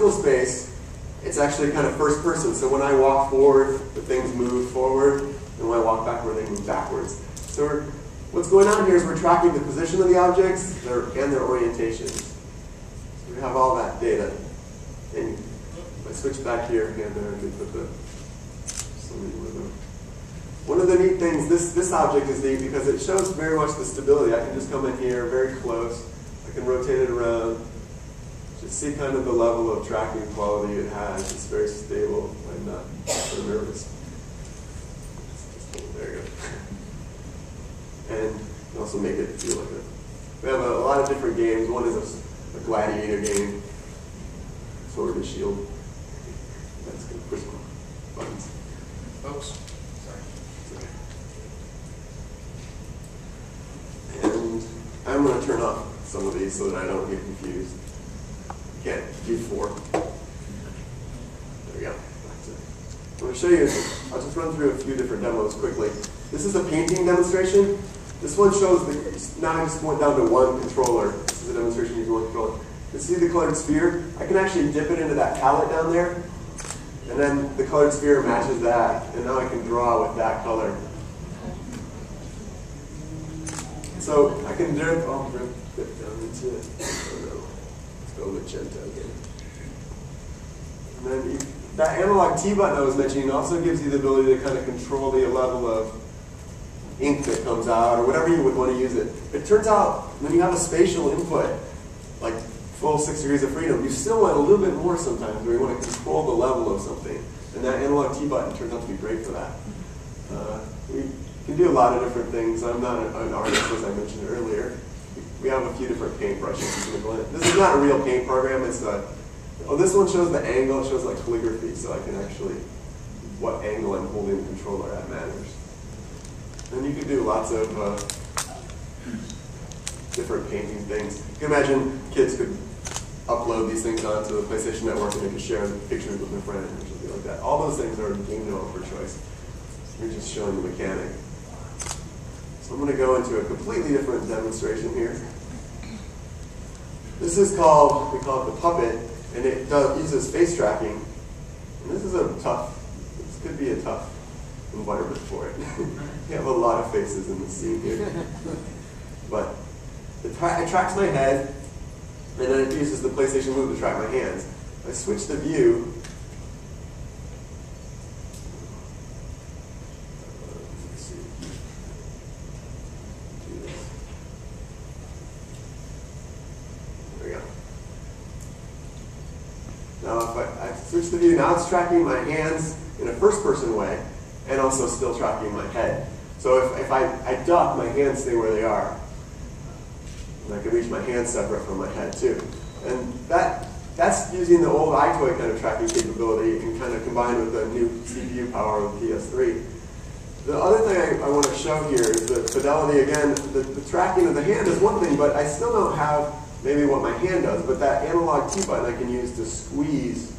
virtual space, it's actually kind of first person. So when I walk forward, the things move forward, and when I walk backward, they move backwards. So what's going on here is we're tracking the position of the objects and their orientations. So we have all that data. And if I switch back here, and there, I can put the one of the neat things, this object is neat because it shows very much the stability. I can just come in here very close. I can rotate it around. Just see kind of the level of tracking quality it has. It's very stable. I'm not so nervous. There you go. And also make it feel like we have a lot of different games. One is a gladiator game. Sword and shield. That's good. Push buttons. Folks, sorry. Okay. And I'm going to turn off some of these so that I don't get confused. Again, U4. There we go. I'm going to show you, I'll just run through a few different demos quickly. This is a painting demonstration. This one shows now I just went down to one controller. This is a demonstration using one controller. You see the colored sphere? I can actually dip it into that palette down there. And then the colored sphere matches that, and now I can draw with that color. So I can dip down into it. Oh no, let's go magenta again. And then that analog T button I was mentioning also gives you the ability to kind of control the level of ink that comes out, or whatever you would want to use it. It turns out when you have a spatial input, like full 6 degrees of freedom, you still want a little bit more sometimes where you want to control the level of something. And that analog T button turns out to be great for that. We can do a lot of different things. I'm not an artist, as I mentioned earlier. We have a few different paint brushes. This is not a real paint program. It's this one shows the angle. It shows like calligraphy, so I can actually, what angle I'm holding the controller at matters. And you can do lots of different painting things. You can imagine kids could upload these things onto the PlayStation Network and they could share pictures with their friends or something like that. All those things are game developer choice. You're just showing the mechanic. So I'm going to go into a completely different demonstration here. This is called, we call it the puppet, and it uses face tracking. And this is this could be a tough environment for it. We have a lot of faces in the scene here. But it tracks my head, and then it uses the PlayStation Move to track my hands. If I switch the view, there we go. Now if I switch the view, now it's tracking my hands in a first-person way, and also still tracking my head. So if I duck, my hands stay where they are. And I can reach my hands separate from my head too. And that's using the old iToy kind of tracking capability and kind of combined with the new CPU power of the PS3. The other thing I want to show here is the fidelity. Again, the tracking of the hand is one thing, but I still don't have maybe what my hand does. But that analog T button I can use to squeeze.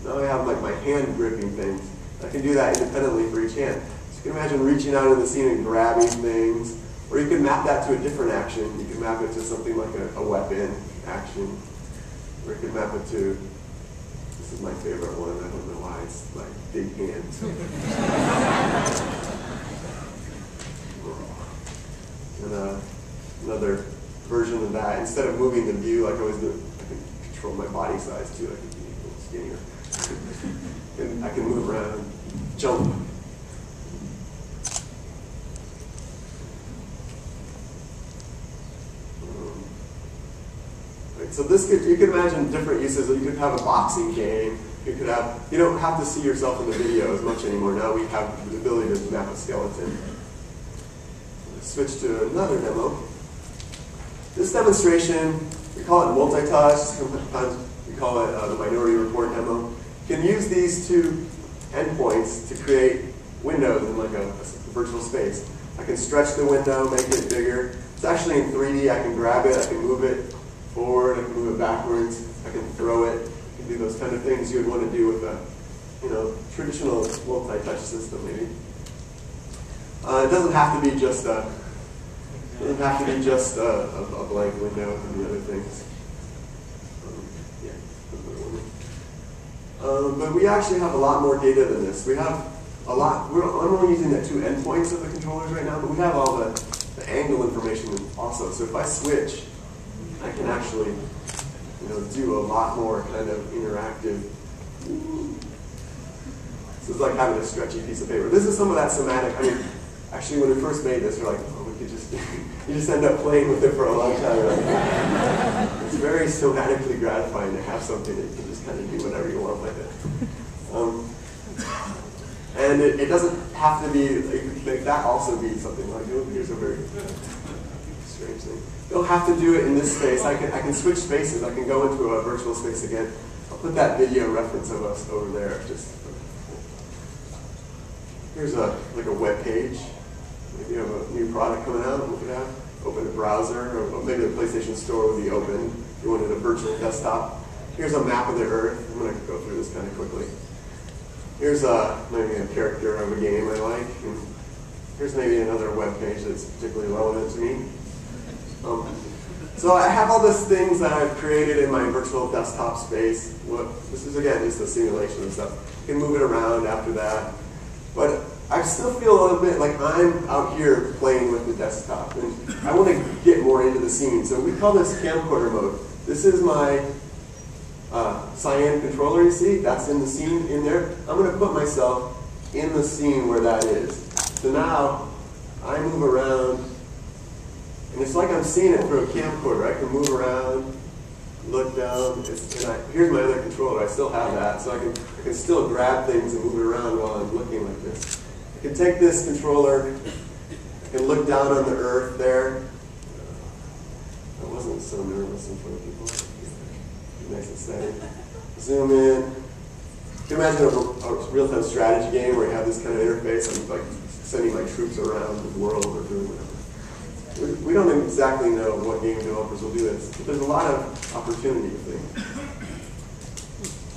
Now I have like my hand gripping things. I can do that independently for each hand. So you can imagine reaching out in the scene and grabbing things. Or you can map that to a different action. You can map it to something like a weapon action. Or you can map it to, this is my favorite one, I don't know why, it's like big hands. And another version of that, instead of moving the view like I was doing, I can control my body size too. I can be a little skinnier. And I can move around and jump. So you could imagine different uses. You could have a boxing game. You don't have to see yourself in the video as much anymore. Now we have the ability to map a skeleton. Let's switch to another demo. This demonstration, we call it multi-touch. Sometimes we call it the Minority Report demo. You can use these two endpoints to create windows in like a virtual space. I can stretch the window, make it bigger. It's actually in 3D. I can grab it. I can move it forward, I can move it backwards, I can throw it, I can do those kind of things you would want to do with a traditional multi-touch system maybe. It doesn't have to be just a blank window and the other things. But we actually have a lot more data than this. We have a lot. I'm only using the 2 endpoints of the controllers right now, but we have all the angle information also. So if I switch, I can actually do a lot more kind of interactive. So it's like having a stretchy piece of paper. This is some of that somatic. I mean, actually, when we first made this, we're like, oh, we could just you just end up playing with it for a long time. Right? It's very somatically gratifying to have something that you can just kind of do whatever you want with it. And it doesn't have to be, you could make that also be something like, oh, here's a very strange thing. You don't have to do it in this space. I can switch spaces. I can go into a virtual space again. I'll put that video reference of us over there. Here's like a web page. Maybe you have a new product coming out. Look at that. Open a browser, or maybe the PlayStation Store would be open. You wanted a virtual desktop. Here's a map of the Earth. I'm going to go through this kind of quickly. Here's maybe a character of a game I like. And here's maybe another web page that's particularly relevant to me. So I have all these things that I've created in my virtual desktop space. This is, again, just a simulation of stuff. You can move it around after that. But I still feel a little bit like I'm out here playing with the desktop. And I want to get more into the scene. So we call this camcorder mode. This is my cyan controller, you see? That's in the scene in there. I'm going to put myself in the scene where that is. So now I move around. And it's like I'm seeing it through a camcorder. I can move around, look down. Here's my other controller. I still have that. So I can still grab things and move it around while I'm looking like this. I can take this controller. I can look down on the Earth there. I wasn't so nervous in front of people. Nice and steady. Zoom in. You can imagine a real-time strategy game where you have this kind of interface. I'm like sending my troops around the world or doing whatever. We don't exactly know what game developers will do this, but there's a lot of opportunity, I think.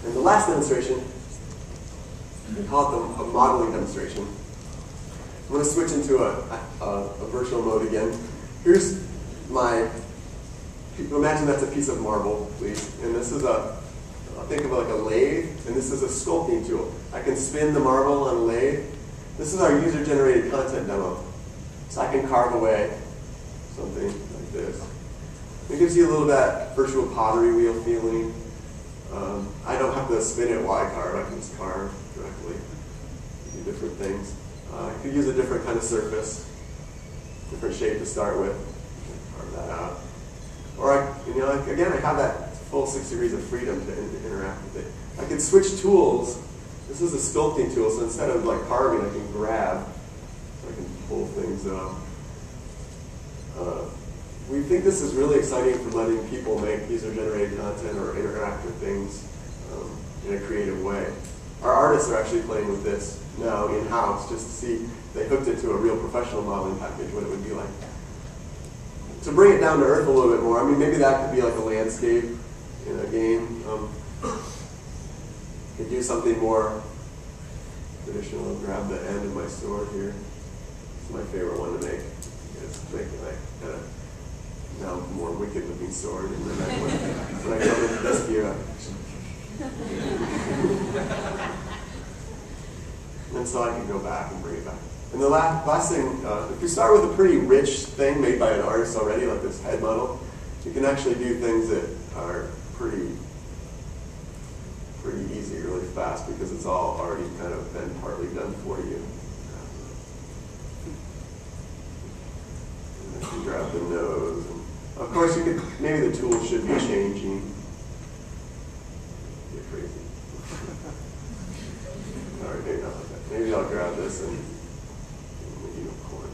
And the last demonstration, we call it a modeling demonstration. I'm going to switch into a virtual mode again. Here's my, imagine that's a piece of marble, please. And this is think of it like a lathe, and this is a sculpting tool. I can spin the marble on a lathe. This is our user-generated content demo. So I can carve away something like this. It gives you a little bit of that virtual pottery wheel feeling. I don't have to spin it while I carve. I can just carve directly. Do different things. I could use a different kind of surface, different shape to start with. Carve that out. Or again, I have that full 6 degrees of freedom to interact with it. I can switch tools. This is a sculpting tool, so instead of like carving, I can grab. So I can pull things up. We think this is really exciting for letting people make user-generated content or interact with things in a creative way. Our artists are actually playing with this now in-house just to see, they hooked it to a real professional modeling package, what it would be like. To bring it down to earth a little bit more, I mean, maybe that could be like a landscape in a game. Could do something more traditional. Grab the end of my sword here. It's my favorite one to make. It's make it like kind of now more wicked looking sword, and then when I come into this view, and so I can go back and bring it back. And the last thing, if you start with a pretty rich thing made by an artist already, like this head model, you can actually do things that are pretty easy, really fast, because it's all already kind of been partly done for you. And if you grab the nose, and of course, you could, maybe the tool should be changing. Get crazy. All right, maybe not like that. Maybe I'll grab this and unicorn.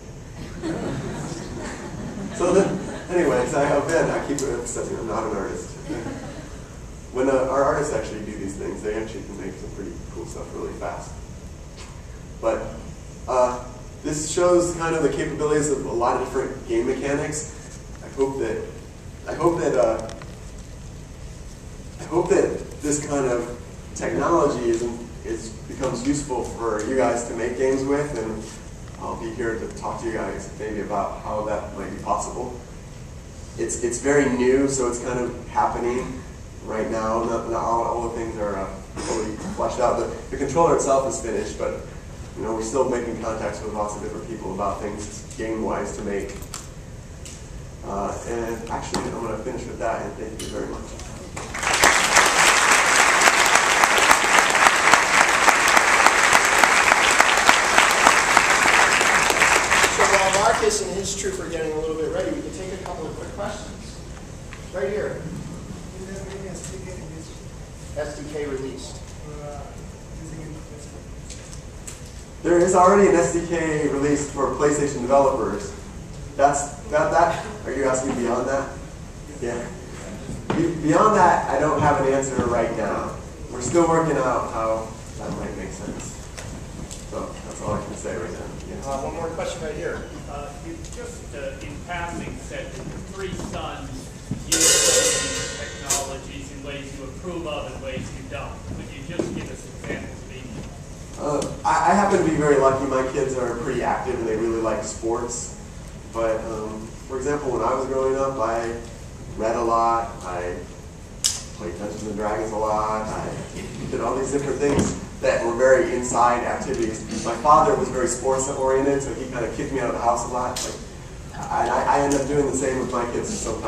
So then, anyways, I keep emphasizing I'm not an artist. When our artists actually do these things, they actually can make some pretty cool stuff really fast. But this shows kind of the capabilities of a lot of different game mechanics. I hope that this kind of technology becomes useful for you guys to make games with, and I'll be here to talk to you guys maybe about how that might be possible. It's very new, so it's kind of happening right now. Not all the things are fully fleshed out. The controller itself is finished, but you know, we're still making contacts with lots of different people about things game-wise to make. And actually, I'm going to finish with that, and thank you very much. So while Marcus and his troop are getting a little bit ready, we can take a couple of quick questions. Right here. SDK released. There is already an SDK released for PlayStation developers. That. Are you asking beyond that? Yeah. Beyond that, I don't have an answer right now. We're still working out how that might make sense. So that's all I can say right now. Yeah. One more question right here. You just, in passing, said that your three sons use these technologies in ways you approve of and ways you don't. Could you just give us examples of each? I happen to be very lucky. My kids are pretty active and they really like sports. But for example, when I was growing up, I read a lot. I played Dungeons and Dragons a lot. I did all these different things that were very inside activities. My father was very sports oriented, so he kind of kicked me out of the house a lot. I end up doing the same with my kids sometimes.